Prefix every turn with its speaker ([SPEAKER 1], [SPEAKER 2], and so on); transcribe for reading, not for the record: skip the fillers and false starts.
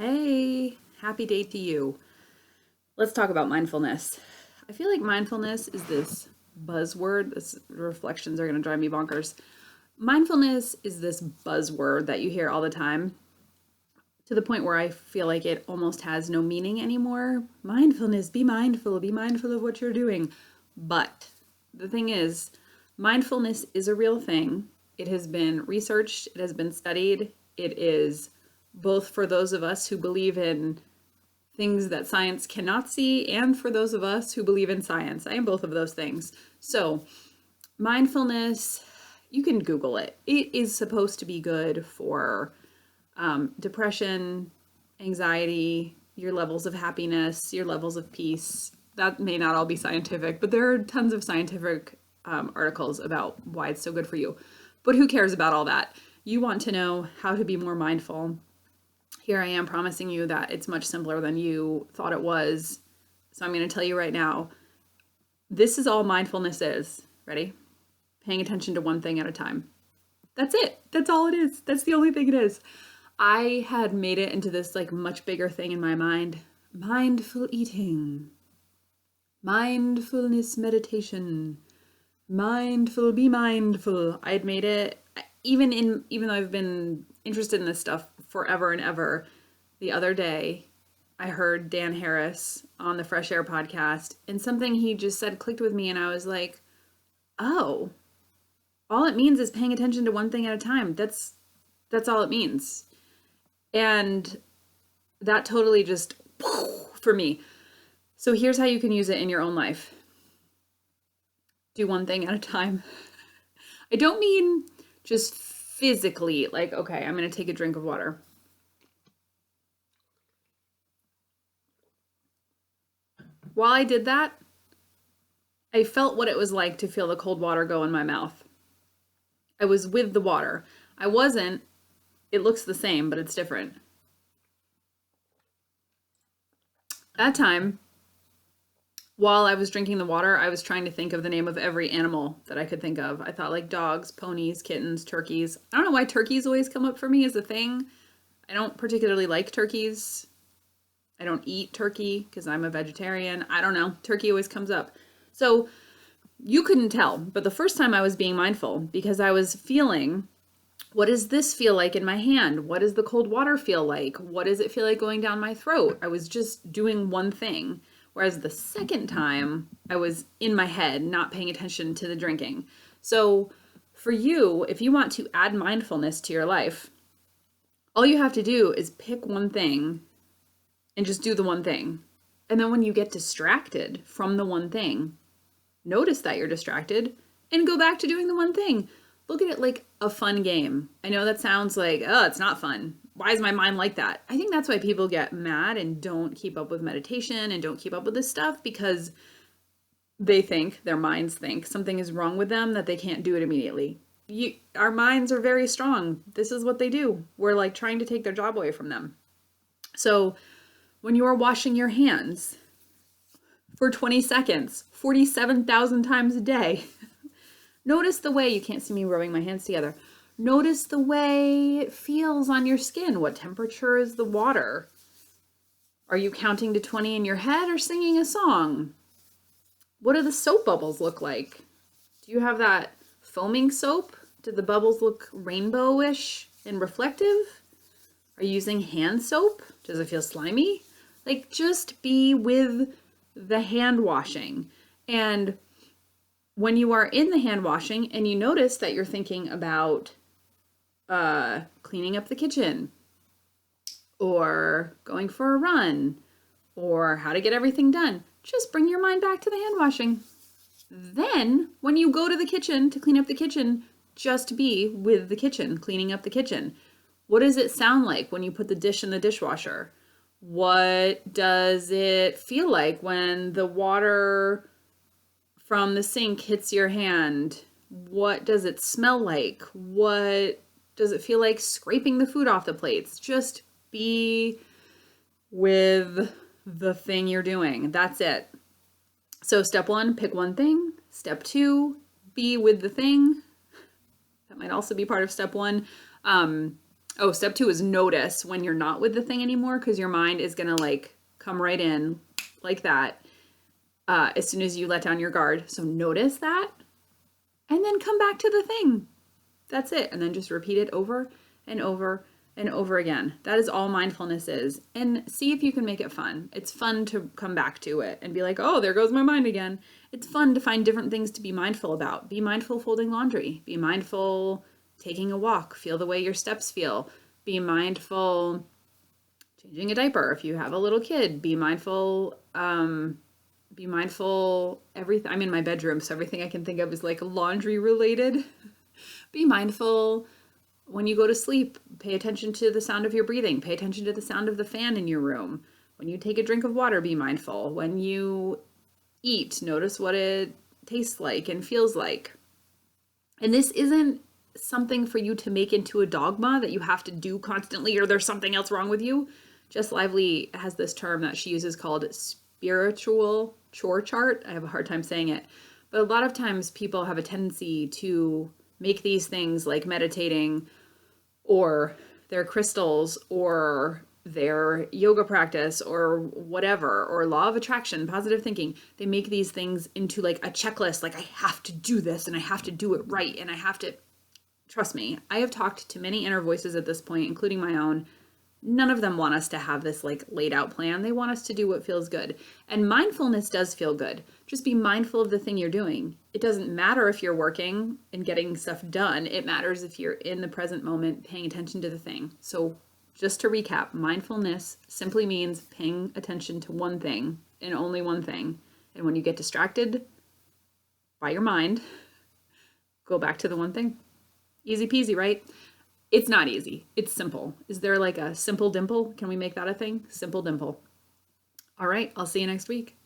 [SPEAKER 1] Hey, happy day to you. Let's talk about mindfulness. I feel like mindfulness is this buzzword. This reflections are going to drive me bonkers. Mindfulness is this buzzword that you hear all the time to the point where I feel like it almost has no meaning anymore. Mindfulness, be mindful of what you're doing. But the thing is, mindfulness is a real thing. It has been researched, it has been studied. It is both for those of us who believe in things that science cannot see and for those of us who believe in science. I am both of those things. So, mindfulness, you can Google it. It is supposed to be good for depression, anxiety, your levels of happiness, your levels of peace. That may not all be scientific, but there are tons of scientific articles about why it's so good for you. But who cares about all that? You want to know how to be more mindful. Here I am promising you that it's much simpler than you thought it was. So I'm going to tell you right now, this is all mindfulness is. Ready? Paying attention to one thing at a time. That's it. That's all it is. That's the only thing it is. I had made it into this like much bigger thing in my mind. Mindful eating, mindfulness meditation, be mindful. I had made it even though I've been interested in this stuff forever and ever. The other day, I heard Dan Harris on the Fresh Air podcast, and something he just said clicked with me, and I was like, "Oh, all it means is paying attention to one thing at a time. That's all it means." And that totally just for me. So here's how you can use it in your own life. Do one thing at a time. I don't mean just physically, like, okay, I'm going to take a drink of water. While I did that, I felt what it was like to feel the cold water go in my mouth. I was with the water. I wasn't. It looks the same, but it's different. That time, while I was drinking the water, I was trying to think of the name of every animal that I could think of. I thought like dogs, ponies, kittens, turkeys. I don't know why turkeys always come up for me as a thing. I don't particularly like turkeys. I don't eat turkey because I'm a vegetarian. I don't know. Turkey always comes up. So you couldn't tell, but the first time I was being mindful because I was feeling, what does this feel like in my hand? What does the cold water feel like? What does it feel like going down my throat? I was just doing one thing. Whereas the second time, I was in my head, not paying attention to the drinking. So for you, if you want to add mindfulness to your life, all you have to do is pick one thing and just do the one thing. And then when you get distracted from the one thing, notice that you're distracted and go back to doing the one thing. Look at it like a fun game. I know that sounds like, oh, it's not fun. Why is my mind like that? I think that's why people get mad and don't keep up with meditation and don't keep up with this stuff because their minds think something is wrong with them that they can't do it immediately. Our minds are very strong. This is what they do. We're like trying to take their job away from them. So when you are washing your hands for 20 seconds, 47,000 times a day, notice the way, you can't see me rubbing my hands together. Notice the way it feels on your skin. What temperature is the water? Are you counting to 20 in your head or singing a song? What do the soap bubbles look like? Do you have that foaming soap? Do the bubbles look rainbowish and reflective? Are you using hand soap? Does it feel slimy? Like, just be with the hand washing. And when you are in the hand washing and you notice that you're thinking about cleaning up the kitchen or going for a run or how to get everything done, just bring your mind back to the hand washing. Then when you go to the kitchen to clean up the kitchen, just be with the kitchen, cleaning up the kitchen. What does it sound like when you put the dish in the dishwasher? What does it feel like when the water from the sink hits your hand? What does it smell like? What does it feel like scraping the food off the plates? Just be with the thing you're doing. That's it. So step 1, pick one thing. Step 2, be with the thing. That might also be part of step 1. Oh, step 2 is notice when you're not with the thing anymore, because your mind is going to like come right in like that as soon as you let down your guard. So notice that and then come back to the thing. That's it. And then just repeat it over and over and over again. That is all mindfulness is. And see if you can make it fun. It's fun to come back to it and be like, oh, there goes my mind again. It's fun to find different things to be mindful about. Be mindful folding laundry. Be mindful taking a walk. Feel the way your steps feel. Be mindful changing a diaper if you have a little kid. Be mindful everything. I'm in my bedroom, so everything I can think of is like laundry related. Be mindful when you go to sleep. Pay attention to the sound of your breathing. Pay attention to the sound of the fan in your room. When you take a drink of water, be mindful. When you eat, notice what it tastes like and feels like. And this isn't something for you to make into a dogma that you have to do constantly or there's something else wrong with you. Jess Lively has this term that she uses called spiritual chore chart. I have a hard time saying it. But a lot of times people have a tendency to make these things like meditating or their crystals or their yoga practice or whatever, or law of attraction, positive thinking. They make these things into like a checklist, like I have to do this and I have to do it right and I have to, trust me, I have talked to many inner voices at this point, including my own. None of them want us to have this like laid out plan. They want us to do what feels good. And mindfulness does feel good. Just be mindful of the thing you're doing. It doesn't matter if you're working and getting stuff done. It matters if you're in the present moment, paying attention to the thing. So just to recap, mindfulness simply means paying attention to one thing and only one thing. And when you get distracted by your mind, go back to the one thing. Easy peasy, right? It's not easy. It's simple. Is there like a simple dimple? Can we make that a thing? Simple dimple. All right. I'll see you next week.